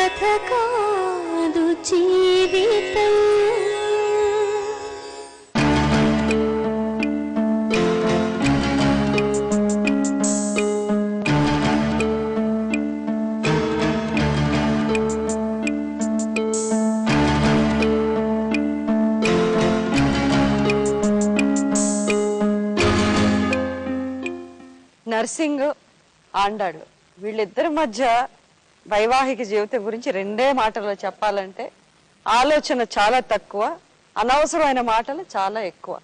కథ కాదు జీవితం. నర్సింగ్, ఆండాడు వీళ్ళిద్దరి మధ్య వైవాహిక జీవితం గురించి రెండే మాటల్లో చెప్పాలంటే ఆలోచన చాలా తక్కువ, అనవసరమైన మాటలు చాలా ఎక్కువ.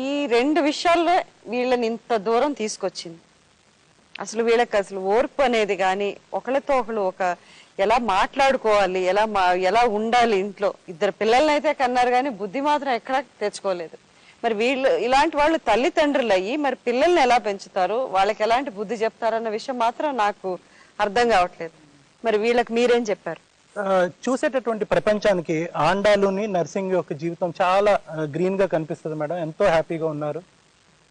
ఈ రెండు విషయాల్లో వీళ్ళని ఇంత దూరం తీసుకొచ్చింది. అసలు వీళ్ళకి అసలు ఓర్పు అనేది కానీ, ఒకళ్ళతో ఒకళ్ళు ఎలా మాట్లాడుకోవాలి, ఎలా ఉండాలి, ఇంట్లో ఇద్దరు పిల్లల్ని అయితే కన్నారు కానీ బుద్ధి మాత్రం ఎక్కడా తెచ్చుకోలేదు. మరి వీళ్ళు ఇలాంటి వాళ్ళు తల్లిదండ్రులు అయ్యి మరి పిల్లల్ని ఎలా పెంచుతారు, వాళ్ళకి ఎలాంటి బుద్ధి చెప్తారన్న విషయం మాత్రం నాకు అర్థం కావట్లేదు. మరి వీళ్ళకి మీరేం చెప్పారు? చూసేటటువంటి ప్రపంచానికి ఆండాలుని నర్సింగ్ యొక్క జీవితం చాలా గ్రీన్ గా కనిపిస్తుంది మేడం. ఎంతో హ్యాపీగా ఉన్నారు.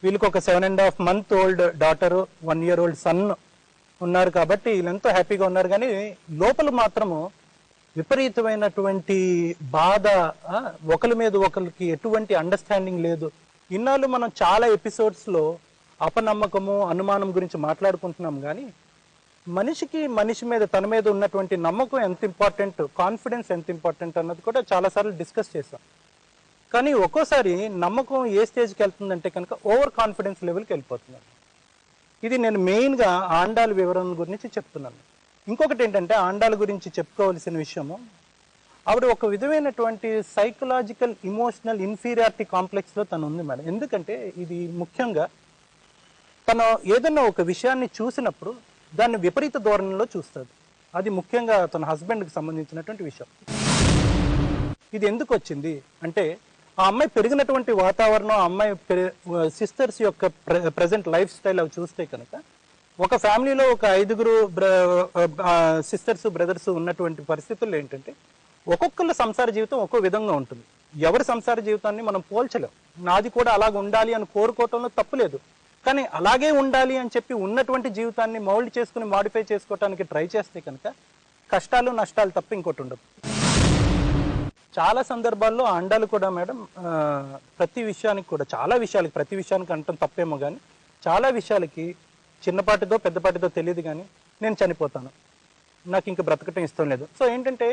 వీళ్ళకి ఒక 7.5 month old daughter, 1 year old son ఉన్నారు. కాబట్టి వీళ్ళు ఎంతో హ్యాపీగా ఉన్నారు. కానీ లోపల మాత్రము విపరీతమైనటువంటి బాధ, ఒకరి మీద ఒకరికి ఎటువంటి అండర్స్టాండింగ్ లేదు. ఇన్నాళ్ళు మనం చాలా ఎపిసోడ్స్లో అపనమ్మకము, అనుమానం గురించి మాట్లాడుకుంటున్నాం. కానీ మనిషి మీద, తన మీద ఉన్నటువంటి నమ్మకం ఎంత ఇంపార్టెంట్, కాన్ఫిడెన్స్ ఎంత ఇంపార్టెంట్ అన్నది కూడా చాలాసార్లు డిస్కస్ చేస్తాం. కానీ ఒక్కోసారి నమ్మకం ఏ స్టేజ్కి వెళ్తుందంటే కనుక ఓవర్ కాన్ఫిడెన్స్ లెవెల్కి వెళ్ళిపోతుంది. ఇది నేను మెయిన్గా ఆండాల వివరణ గురించి చెప్తున్నాను. ఇంకొకటి ఏంటంటే ఆండాల గురించి చెప్పుకోవాల్సిన విషయము, ఆవిడ ఒక విధమైనటువంటి సైకలాజికల్, ఇమోషనల్ ఇన్ఫీరియారిటీ కాంప్లెక్స్లో తను ఉంది మేడం. ఎందుకంటే ఇది ముఖ్యంగా తను ఏదన్నా ఒక విషయాన్ని చూసినప్పుడు దాన్ని విపరీత ధోరణిలో చూస్తుంది. అది ముఖ్యంగా తన హస్బెండ్కి సంబంధించినటువంటి విషయం. ఇది ఎందుకు వచ్చింది అంటే ఆ అమ్మాయి పెరిగినటువంటి వాతావరణం, ఆ అమ్మాయి సిస్టర్స్ యొక్క ప్రజెంట్ లైఫ్ స్టైల్ అవి చూస్తే కనుక ఒక ఫ్యామిలీలో ఒక 5 సిస్టర్స్, బ్రదర్స్ ఉన్నటువంటి పరిస్థితుల్లో ఏంటంటే ఒక్కొక్కళ్ళ సంసార జీవితం ఒక్కో విధంగా ఉంటుంది. ఎవరి సంసార జీవితాన్ని మనం పోల్చలేం. నాది కూడా అలాగ ఉండాలి అని కోరుకోవటంలో తప్పులేదు. కానీ అలాగే ఉండాలి అని చెప్పి ఉన్నటువంటి జీవితాన్ని మౌల్డ్ చేసుకుని మాడిఫై చేసుకోవటానికి ట్రై చేస్తే కనుక కష్టాలు, నష్టాలు తప్ప ఇంకోటి ఉండదు. చాలా సందర్భాల్లో ఆండాలు కూడా మేడం ప్రతి విషయానికి కూడా, చాలా విషయాలకి, ప్రతి విషయానికి అంటాం తప్పేమో కానీ చాలా విషయాలకి చిన్నపాటిదో పెద్దపాటిదో తెలియదు కానీ నేను చనిపోతాను, నాకు ఇంక బ్రతకటం ఇష్టం లేదు. సో ఏంటంటే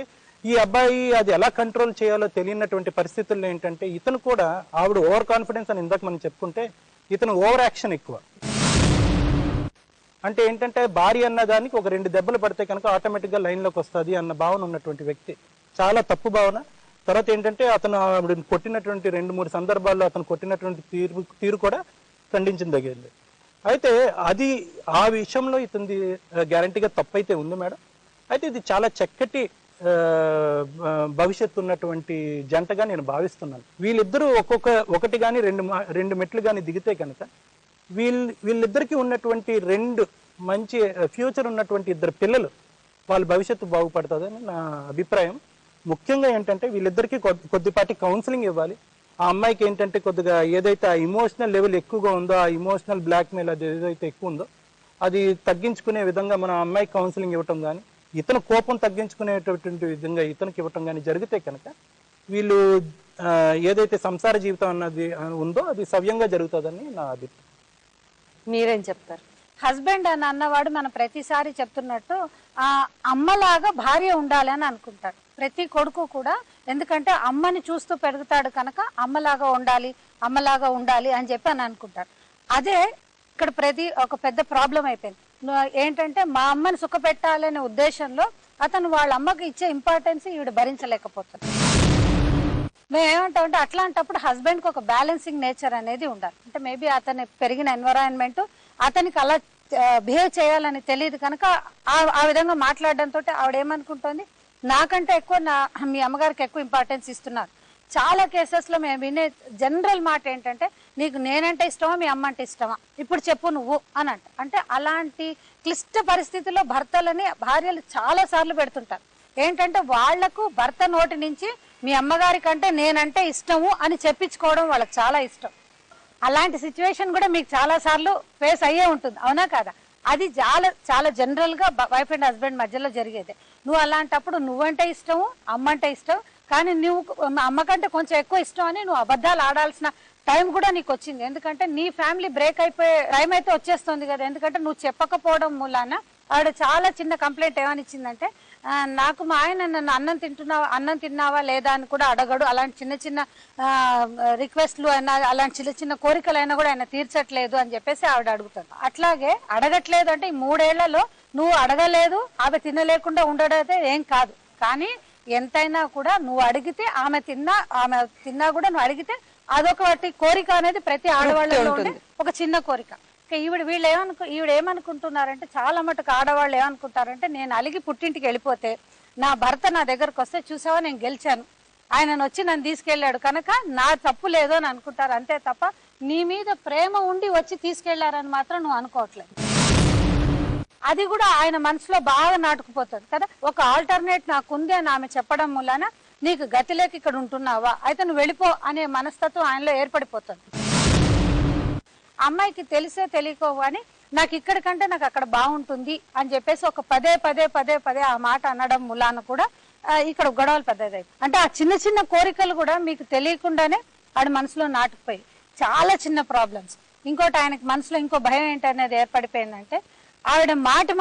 ఈ అబ్బాయి అది ఎలా కంట్రోల్ చేయాలో తెలియనటువంటి పరిస్థితుల్లో ఏంటంటే ఇతను కూడా, ఆవిడ ఓవర్ కాన్ఫిడెన్స్ అని ఇందాక మనం చెప్పుకుంటే ఇతను ఓవర్ యాక్షన్ ఎక్కువ. అంటే ఏంటంటే భార్య అన్న దానికి ఒక 2 దెబ్బలు పడితే కనుక ఆటోమేటిక్గా లైన్లోకి వస్తుంది అన్న భావన ఉన్నటువంటి వ్యక్తి. చాలా తప్పు భావన. తర్వాత ఏంటంటే అతను ఆవిడ కొట్టినటువంటి 2-3 సందర్భాల్లో అతను కొట్టినటువంటి తీరు కూడా ఖండించదగింది. అయితే అది ఆ విషయంలో ఇతనిది గ్యారంటీగా తప్పైతే ఉంది మేడం. అయితే ఇది చాలా చక్కటి భవిష్యత్తు ఉన్నటువంటి జంటగా నేను భావిస్తున్నాను. వీళ్ళిద్దరూ ఒకటి కానీ 2 మెట్లు కానీ దిగితే కనుక వీళ్ళిద్దరికీ ఉన్నటువంటి 2 మంచి ఫ్యూచర్ ఉన్నటువంటి 2 పిల్లలు, వాళ్ళ భవిష్యత్తు బాగుపడుతుందని నా అభిప్రాయం. ముఖ్యంగా ఏంటంటే వీళ్ళిద్దరికీ కొద్దిపాటి కౌన్సిలింగ్ ఇవ్వాలి. ఆ అమ్మాయికి ఏంటంటే కొద్దిగా ఏదైతే ఆ ఇమోషనల్ లెవెల్ ఎక్కువగా ఉందో, ఆ ఇమోషనల్ బ్లాక్మెయిల్ అది ఏదైతే ఎక్కువ ఉందో అది తగ్గించుకునే విధంగా మనం అమ్మాయికి కౌన్సిలింగ్ ఇవ్వటం కానీ, ఇతను కోపం తగ్గించుకునేటటువంటి విధంగా ఇతనికి ఇవ్వటం కానీ జరిగితే కనుక వీళ్ళు ఏదైతే సంసార జీవితం అన్నది ఉందో అది సవ్యంగా జరుగుతుందని నా అభిప్రాయం. మీరేం చెప్తారు? హస్బెండ్ అని అన్నవాడు మనం ప్రతిసారి చెప్తున్నట్టు ఆ అమ్మలాగా భార్య ఉండాలి అని అనుకుంటాడు ప్రతి కొడుకు కూడా. ఎందుకంటే అమ్మని చూస్తూ పెరుగుతాడు కనుక అమ్మలాగా ఉండాలి అని చెప్పి అని అనుకుంటాడు. అదే ఇక్కడ ఒక పెద్ద ప్రాబ్లం అయిపోయింది. ఏంటంటే మా అమ్మని సుఖ పెట్టాలనే ఉద్దేశంలో అతను వాళ్ళ అమ్మకి ఇచ్చే ఇంపార్టెన్స్ ఈవిడ భరించలేకపోతాడు. మేము ఏమంటామంటే అట్లాంటప్పుడు హస్బెండ్కి ఒక బ్యాలెన్సింగ్ నేచర్ అనేది ఉండాలి. అంటే మేబీ అతని పెరిగిన ఎన్విరాన్మెంట్ అతనికి అలా బిహేవ్ చేయాలని తెలియదు కనుక ఆ విధంగా మాట్లాడడంతో ఆవిడ ఏమనుకుంటుంది, నాకంటే ఎక్కువ మీ అమ్మగారికి ఎక్కువ ఇంపార్టెన్స్ ఇస్తున్నారు. చాలా కేసెస్ లో మేము వినే జనరల్ మాట ఏంటంటే, నీకు నేనంటే ఇష్టమా మీ అమ్మ అంటే ఇష్టమా ఇప్పుడు చెప్పు నువ్వు అని అంటే అలాంటి క్లిష్ట పరిస్థితుల్లో భార్యలు చాలా సార్లు పెడుతుంటారు. ఏంటంటే వాళ్లకు భర్త నోటి నుంచి మీ అమ్మగారి కంటే నేనంటే ఇష్టము అని చెప్పించుకోవడం వాళ్ళకి చాలా ఇష్టం. అలాంటి సిచ్యువేషన్ కూడా మీకు చాలా సార్లు ఫేస్ అయ్యే ఉంటుంది, అవునా కాదా? అది చాలా చాలా జనరల్ గా వైఫ్ అండ్ హస్బెండ్ మధ్యలో జరిగేది. నువ్వు అలాంటప్పుడు నువ్వంటే ఇష్టం, అమ్మంటే ఇష్టం, కానీ నువ్వు అమ్మ కంటే కొంచెం ఎక్కువ ఇష్టం అని నువ్వు అబద్ధాలు ఆడాల్సిన టైం కూడా నీకు వచ్చింది. ఎందుకంటే నీ ఫ్యామిలీ బ్రేక్ అయిపోయే టైం అయితే వచ్చేస్తుంది కదా. ఎందుకంటే నువ్వు చెప్పకపోవడం మూలాన ఆవిడ చాలా చిన్న కంప్లైంట్ ఏమని ఇచ్చిందంటే, నాకు మా ఆయన నన్ను అన్నం తిన్నావా లేదా అని కూడా అడగడు, అలాంటి చిన్న చిన్న రిక్వెస్ట్లు అయినా అలాంటి చిన్న చిన్న కోరికలైనా కూడా ఆయన తీర్చట్లేదు అని చెప్పేసి ఆవిడ అడుగుతాడు. అట్లాగే అడగట్లేదు అంటే ఈ 3 ఏళ్లలో నువ్వు అడగలేదు, ఆమె తినలేకుండా ఉండడైతే ఏం కాదు. కానీ ఎంతైనా కూడా నువ్వు అడిగితే ఆమె తిన్నా కూడా నువ్వు అడిగితే అదొకటి కోరిక అనేది ప్రతి ఆడవాళ్ళలో ఉండే ఒక చిన్న కోరిక. ఈవిడ ఏమనుకుంటున్నారంటే, చాలా మటుకు ఆడవాళ్ళు ఏమనుకుంటారంటే, నేను అలిగి పుట్టింటికి వెళ్ళిపోతే నా భర్త నా దగ్గరకు వస్తే చూసావా నేను గెలిచాను, ఆయన వచ్చి నన్ను తీసుకెళ్లాడు కనుక నా తప్పు లేదు అని అనుకుంటారు. అంతే తప్ప నీ మీద ప్రేమ ఉండి వచ్చి తీసుకెళ్లారని మాత్రం నువ్వు అనుకోవట్లేదు. అది కూడా ఆయన మనసులో బాగా నాటుకుపోతుంది కదా. ఒక ఆల్టర్నేట్ నాకుంది అని ఆమె చెప్పడం వలన నీకు గతి లేక ఇక్కడ ఉంటున్నావా, అయితే నువ్వు వెళ్ళిపో అనే మనస్తత్వం ఆయనలో ఏర్పడిపోతుంది. అమ్మాయికి తెలిసే తెలియకో అని నాకు ఇక్కడ కంటే నాకు అక్కడ బాగుంటుంది అని చెప్పేసి ఒక పదే ఆ మాట అనడం మూలాన కూడా ఇక్కడ గొడవలు పెద్దది. అంటే ఆ చిన్న చిన్న కోరికలు కూడా మీకు తెలియకుండానే ఆడి మనసులో నాటుకుపోయి చాలా చిన్న ప్రాబ్లమ్స్. ఇంకోటి ఆయనకి మనసులో ఇంకో భయం ఏంటనేది ఏర్పడిపోయిందంటే, ఆవిడ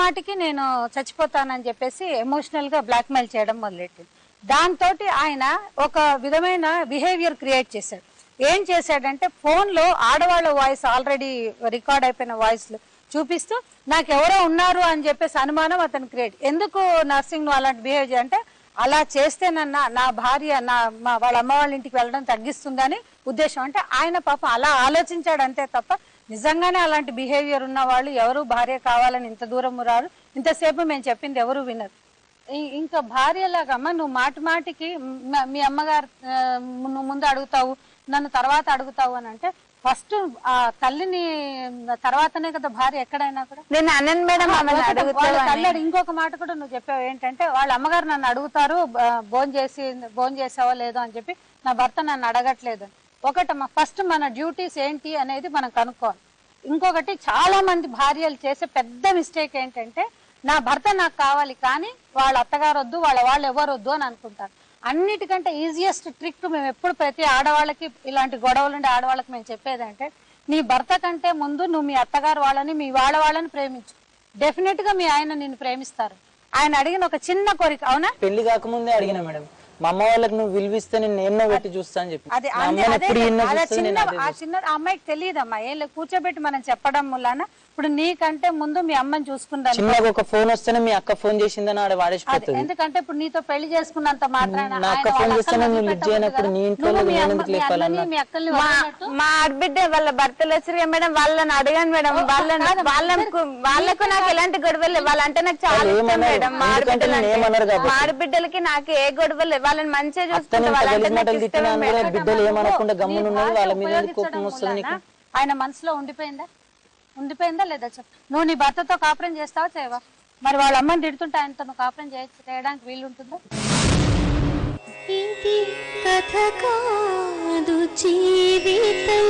మాటికి నేను చచ్చిపోతానని చెప్పేసి ఎమోషనల్ గా బ్లాక్మెయిల్ చేయడం మొదలెట్టింది. దాంతో ఆయన ఒక విధమైన బిహేవియర్ క్రియేట్ చేశాడు. ఏం చేశాడంటే, ఫోన్ లో ఆడవాళ్ళ వాయిస్ ఆల్రెడీ రికార్డ్ అయిపోయిన వాయిస్లు చూపిస్తూ నాకు ఎవరో ఉన్నారు అని చెప్పేసి అనుమానం అతను క్రియేట్. ఎందుకు నర్సింగ్ నువ్వు అలాంటి బిహేవ్ చేయాలంటే, అలా చేస్తేనన్నా నా భార్య వాళ్ళ అమ్మ వాళ్ళ ఇంటికి వెళ్ళడం తగ్గిస్తుందని ఉద్దేశం. అంటే ఆయన పాపం అలా ఆలోచించాడు అంతే తప్ప నిజంగానే అలాంటి బిహేవియర్ ఉన్న వాళ్ళు ఎవరు భార్య కావాలని ఇంత దూరం రారు. ఇంతసేపు మేము చెప్పింది ఎవరు వినరు. ఇంకా భార్యలాగమ్మ నువ్వు మాటికి మీ అమ్మగారు నువ్వు ముందు అడుగుతావు, నన్ను తర్వాత అడుగుతావు అని అంటే, ఫస్ట్ ఆ తల్లిని తర్వాతనే కదా భార్య ఎక్కడైనా కూడా. నేను అన్నన్ మేడం తల్లి ఇంకొక మాట కూడా నువ్వు చెప్పావు ఏంటంటే, వాళ్ళ అమ్మగారు నన్ను అడుగుతారు భోజనం చేసావో లేదో అని చెప్పి, నా భర్త నన్ను అడగట్లేదు. ఒకటమ్మా, ఫస్ట్ మన డ్యూటీస్ ఏంటి అనేది మనం కనుక్కోవాలి. ఇంకొకటి, చాలా మంది భార్యలు చేసే పెద్ద మిస్టేక్ ఏంటంటే, నా భర్త నాకు కావాలి కానీ వాళ్ళ అత్తగారు వద్దు, వాళ్ళు ఎవరు వద్దు అని అనుకుంటారు. అన్నిటికంటే ఈజియెస్ట్ ట్రిక్ మేము ఎప్పుడు ప్రతి ఆడవాళ్ళకి ఇలాంటి గొడవలు ఉండే ఆడవాళ్ళకి మేము చెప్పేదంటే, నీ భర్త కంటే ముందు నువ్వు మీ అత్తగారు వాళ్ళని మీ వాళ్ళని ప్రేమించు. డెఫినెట్ గా మీ ఆయన నిన్ను ప్రేమిస్తారు. ఆయన అడిగిన ఒక చిన్న కోరిక, అవునా? పెళ్లి కాకముందే అడిగిన మేడం, మా అమ్మ వాళ్ళకి నువ్వు విలువిస్తే నేను ఎన్నో పెట్టి చూస్తా అని చెప్పి. చిన్న అమ్మాయికి తెలియదమ్మా, ఏం కూర్చోబెట్టి మనం చెప్పడం వలన ఇప్పుడు నీకంటే ముందు మీ అమ్మని చూసుకుంటాను. చిన్నగా ఒక ఫోన్ వస్తేనే మీ అక్క ఫోన్ చేసిందని ఆడ వాడేసిపోతుంది. ఎందుకంటే ఇప్పుడు నీతో పెళ్లి చేసుకున్నంత మాత్రాన నా అక్క ఫోన్ చేస్తేనే నువ్వు లిఫ్ట్ చేయనప్పుడు నీ ఇంట్లో మా ఆడబిడ్డ వాళ్ళ భర్తలు వచ్చారు మేడం, వాళ్ళని అడిగాను మేడం. వాళ్ళకు నాకు ఎలాంటి గొడవలు, వాళ్ళంటే నాకు చాలా ఇష్టం మేడం. మా ఆడబిడ్డలకి నాకు ఏ గొడవలు, వాళ్ళని మంచిగా చూసుకుంటే బిడ్డలు ఏమనకుండా గమ్మునున్నది, వాళ్ళ మీద కోపం వస్తుంది. ఆయన మనసులో ఉండిపోయిందా లేదా చెప్పు. నువ్వు నీ భర్తతో కాపురం చేస్తావా చేయవా? మరి వాళ్ళ అమ్మని తిడుతుంటే ఆయనతో నువ్వు కాపురం చేయడానికి వీలుంటుందా? ఇది కథ కాదు జీవితం.